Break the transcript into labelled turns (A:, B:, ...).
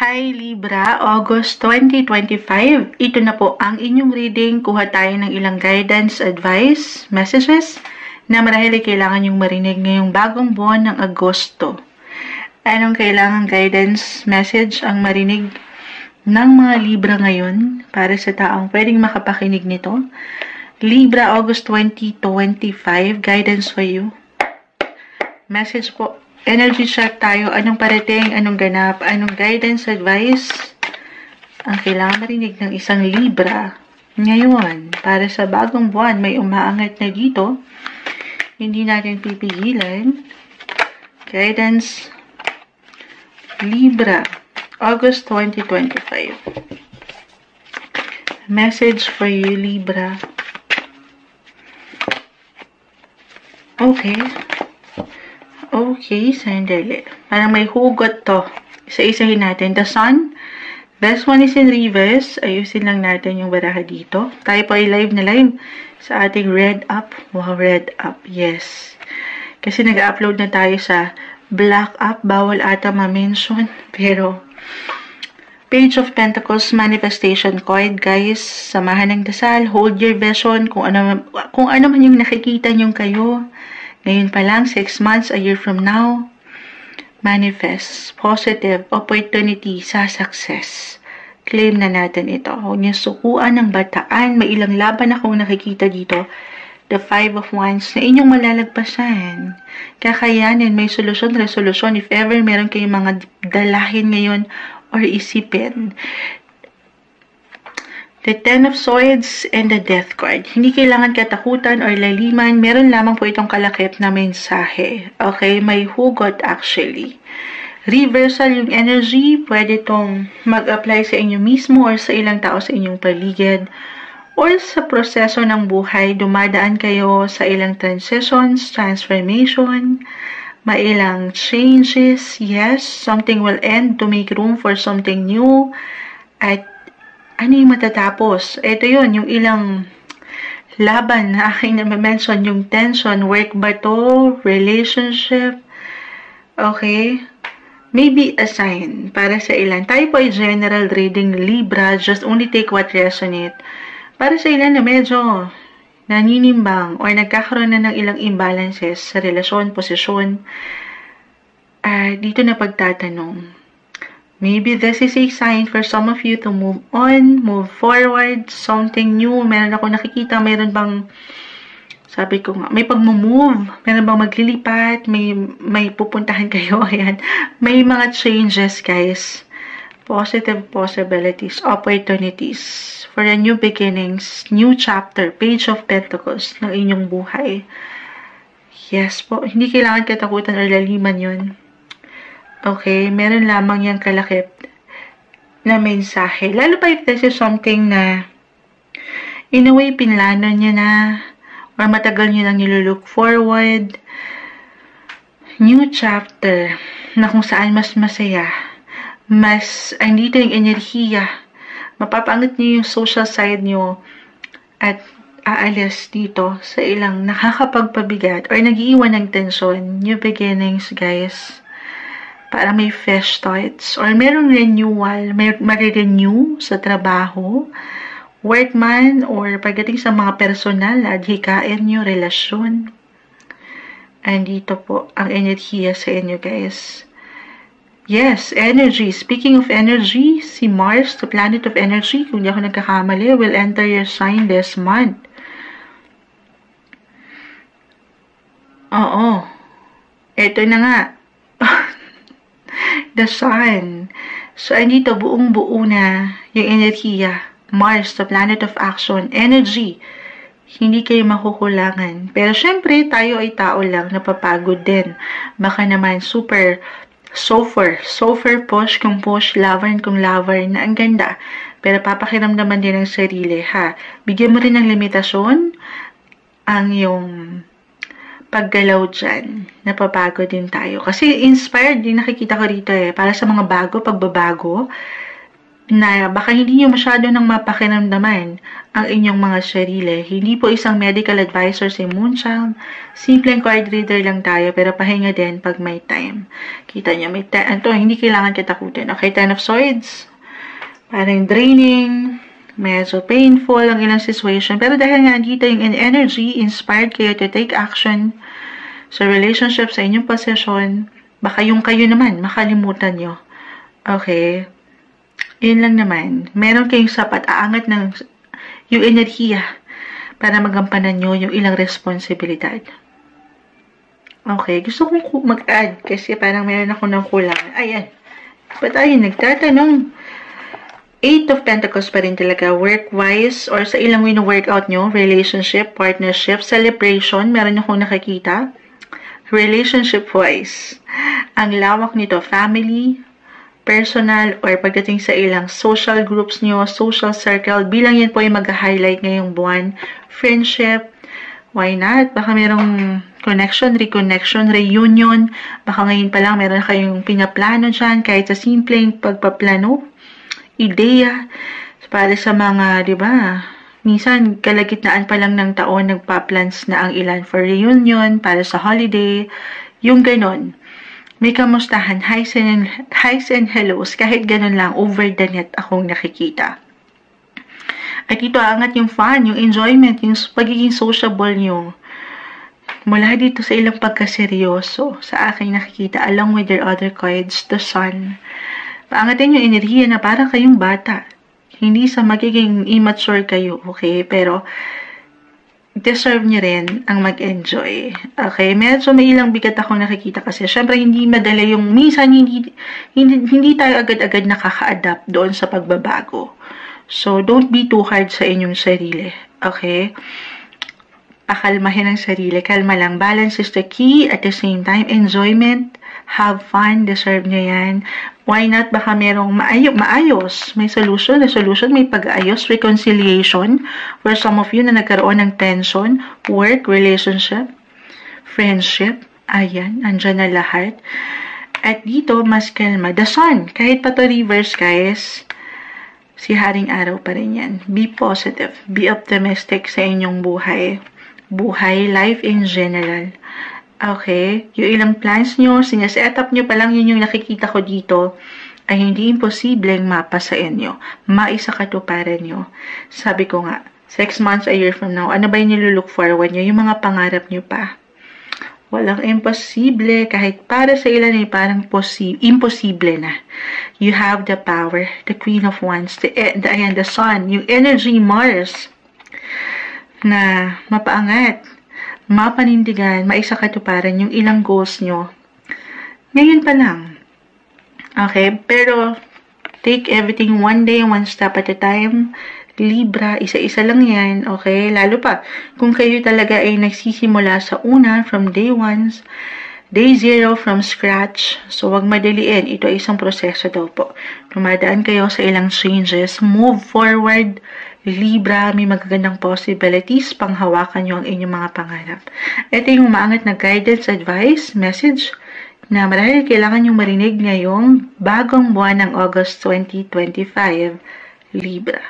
A: Hi Libra, August 2025. Ito na po ang inyong reading. Kuha tayo ng ilang guidance, advice, messages na marahil ay kailangan yung marinig ngayong bagong buwan ng Agosto. Anong kailangan guidance, message ang marinig ng mga Libra ngayon para sa taong pwedeng makapakinig nito? Libra, August 2025, guidance for you. Message po. Energy check tayo. Anong parating, anong ganap, anong guidance, advice ang kailangan marinig ng isang Libra ngayon para sa bagong buwan. May umaangat na dito. Hindi natin pipigilan. Guidance, Libra, August 2025. Message for you, Libra. Okay, sandali. Parang may hugot to. Isa-isahin natin. The Sun. Best one is in reverse. Ayusin lang natin yung baraha dito. Tayo po ay live na live sa ating Read Up. Wow, Read Up. Yes. Kasi nag-upload na tayo sa Black Up. Bawal ata ma-mention. Pero, Page of Pentacles Manifestation Card, guys. Samahan ng dasal. Hold your vision. Kung ano man yung nakikita nyo kayo. Ngayon pa lang, 6 months, a year from now, manifest positive opportunity sa success. Claim na natin ito. Huwag niyo sukuan ng bataan. May ilang laban akong nakikita dito. The 5 of Wands na inyong malalagpasan. Kakayanin, may solusyon, resolution. If ever meron kayong mga dalahin ngayon or isipin. The Ten of Swords and the Death card. Hindi kailangan katakutan or laliman. Meron lamang po itong kalakip na mensahe. Okay? May hugot actually. Reversal yung energy. Pwede itong mag-apply sa inyo mismo or sa ilang tao sa inyong paligid. Or sa proseso ng buhay, dumadaan kayo sa ilang transitions, transformation, mailang changes. Yes, something will end to make room for something new. At ano yung matatapos? Ito yun, yung ilang laban na aking na-mention, yung tension, work ba to, relationship, okay? Maybe a sign para sa ilan. Tayo po ay general reading, Libra, just only take what resonate. Para sa ilan na medyo naninimbang or nagkakaroon na ng ilang imbalances sa relasyon, posisyon, dito na pagtatanong. Maybe this is a sign for some of you to move on, move forward, something new. Meron ako nakikita, meron bang, sabi ko nga, may pag-move, meron bang maglilipat, may pupuntahan kayo, ayan. May mga changes, guys. Positive possibilities, opportunities for a new beginnings, new chapter, Page of Pentacles ng inyong buhay. Yes po, hindi kailangan katakutan or laliman yun. Okay, meron lamang yung kalakip na mensahe. Lalo pa if this is something na in a way pinlano nyo na or matagal nyo nang nilulook forward. New chapter na kung saan mas masaya. Mas andito yung enerhiya. Mapapangat nyo yung social side nyo at aalis dito sa ilang nakakapagpabigat or nag-iiwan ng tension. New beginnings, guys. Para may fresh starts or merong renewal, may marirenew sa trabaho, work man, or pagdating sa mga personal, adhikain nyo, relasyon. Andito po ang enerhiya sa inyo, guys. Yes, energy. Speaking of energy, si Mars, the planet of energy, kung di ako nagkakamali, will enter your sign this month. Oo. Ito na nga. The Sun. So, andito, buong-buo na yung enerhiya. Mars, the planet of action. Energy. Hindi kayo makukulangan. Pero, syempre, tayo ay tao lang. Napapagod din. Baka naman, super push kung push, lover kung lover na ang ganda. Pero, papakiramdaman din ng sarili, ha? Bigyan mo rin ng limitasyon ang yung paggalaw dyan, napapagod din tayo. Kasi inspired din nakikita ko rito para sa mga pagbabago, na baka hindi nyo masyado nang mapakiramdaman ang inyong mga sarili. Hindi po isang medical advisor si Moonchild. Simpleng card reader lang tayo, pero pahinga din pag may time. Kita nyo, may time. Ito, hindi kailangan katakutin. Okay, Ten of Swords. Parang draining. Medyo painful ang ilang situation. Pero dahil nga dito yung energy, inspired kayo to take action sa relationship, sa inyong posesyon, baka yung kayo naman, makalimutan nyo. Okay? Yun lang naman. Meron kayong sapat, aangat ng yung enerhiya para magampanan nyo yung ilang responsibilidad. Okay, gusto kong mag-add kasi parang meron ako ng kulang. Ayan. Ba't ayun, nagtatanong? 8 of Pentacles pa rin talaga, work-wise or sa ilang wino-workout nyo, relationship, partnership, celebration, meron akong nakikita. Relationship-wise, ang lawak nito, family, personal, or pagdating sa ilang social groups nyo, social circle, bilang yan po yung mag-highlight ngayong buwan. Friendship, why not? Baka merong connection, reconnection, reunion, baka ngayon pa lang meron kayong pinaplano dyan, kahit sa simpleng pagpaplano, ideya, para sa mga, di ba, minsan kalagitnaan pa lang ng taon, nagpa-plans na ang ilan for reunion, para sa holiday, yung ganon. May kamustahan, highs and hellos, kahit ganun lang, over the net akong nakikita. At ito, angat yung fun, yung enjoyment, yung pagiging sociable nyo. Mula dito sa ilang pagkaseryoso, sa aking nakikita, along with your other cards, the sun. Paangatin yung enerhiya na parang kayong bata. Hindi sa magiging immature kayo, okay? Pero, deserve nyo rin ang mag-enjoy. Okay? Medyo may ilang bigat akong nakikita kasi syempre hindi madali yung minsan hindi tayo agad-agad nakaka-adapt doon sa pagbabago. So, don't be too hard sa inyong sarili. Okay? Pakalmahin ang sarili. Kalma lang. Balance is the key. At the same time, enjoyment. Have fun. Deserve nyo yan. Why not? Baka merong maayos. May solution. Resolution. May pag-ayos. Reconciliation. For some of you na nagkaroon ng tension. Work. Relationship. Friendship. Ayan. Andyan na lahat. At dito, mas kalma. The sun. Kahit pa to reverse, guys. Si Haring Araw pa rin yan. Be positive. Be optimistic sa inyong buhay. Buhay. Life in general. Okay? Yung ilang plans nyo, sineset up nyo pa lang, yun yung nakikita ko dito, ay hindi imposibleng mapa sa inyo. Maisa katuparan nyo. Sabi ko nga, 6 months, a year from now, ano ba yung nilulook forward nyo? Yung mga pangarap nyo pa. Walang imposible, kahit para sa ilan ay parang imposible na. You have the power, the Queen of Wands, the Sun, yung energy Mars, na mapaangat, mapanindigan, maisakatuparan yung ilang goals nyo. Ngayon pa lang. Okay? Pero, take everything one day, one step at a time. Libra, isa-isa lang yan. Okay? Lalo pa, kung kayo talaga ay nagsisimula sa una, from day 1, day 0, from scratch. So, wag madaliin. Ito ay isang proseso daw po. Dumadaan kayo sa ilang changes. Move forward. Libra, may magagandang possibilities, panghawakan nyo ang inyong mga pangarap. Ito yung umaangat na guidance, advice, message na marahil kailangan nyo marinig ngayong bagong buwan ng August 2025, Libra.